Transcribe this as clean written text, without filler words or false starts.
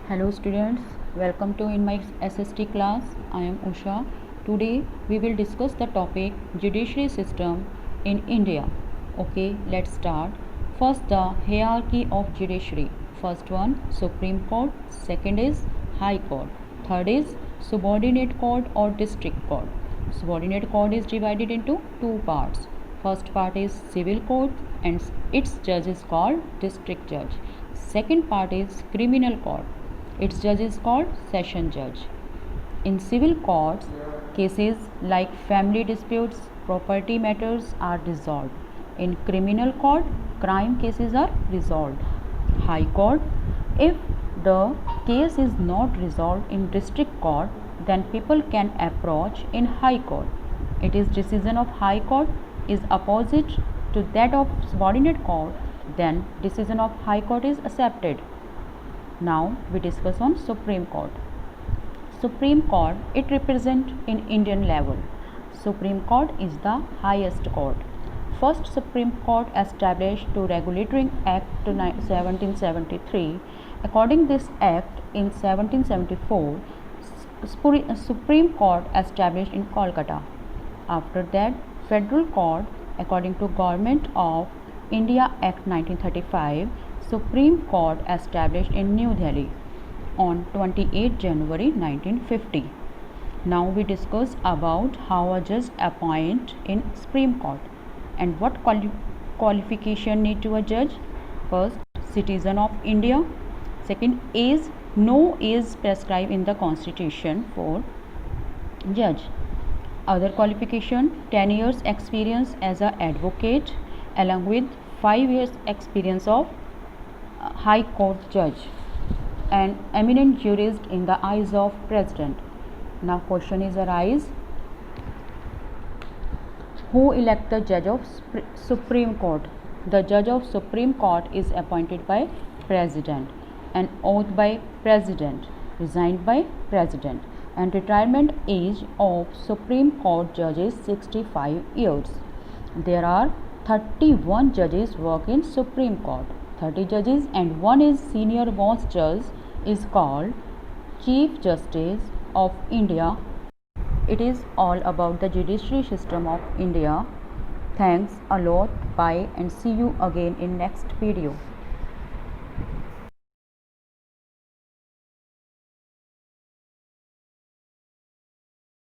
Hello students, welcome to in my SST class. I am Usha. Today we will discuss the topic judiciary system in India. Okay, let's start. First, the hierarchy of judiciary. First one, Supreme Court. Second is High Court. Third is subordinate court or district court. Subordinate court is divided into two parts. First part is civil court and its judge is called district judge. Second part is criminal court. Its judge is called session judge. In civil courts, cases like family disputes, property matters are resolved. In criminal court, crime cases are resolved. High court, if the case is not resolved in district court, then people can approach in high court. It is decision of high court is opposite to that of subordinate court, then decision of high court is accepted. Now we discuss on Supreme Court. Supreme Court, it represents in Indian level. Supreme Court is the highest court. First Supreme Court established to Regulatory Act 1773. According this act in 1774, Supreme Court established in Kolkata. After that, Federal Court, according to Government of India Act 1935, Supreme Court established in New Delhi on 28 January 1950. Now we discuss about how a judge appoint in Supreme Court and what qualification need to a judge. First, citizen of India. Second, age. No age prescribed in the Constitution for judge. Other qualification, 10 years experience as an advocate along with 5 years experience of High Court judge and eminent jurist in the eyes of President. Now question is arise, who elect the judge of Supreme Court? The judge of Supreme Court is appointed by President and oath by President, resigned by President, and retirement age of Supreme Court judges 65 years. There are 31 judges work in Supreme Court. 30 judges and one is senior most judge is called Chief Justice of India. It is all about the judiciary system of India. Thanks a lot. Bye and see you again in next video.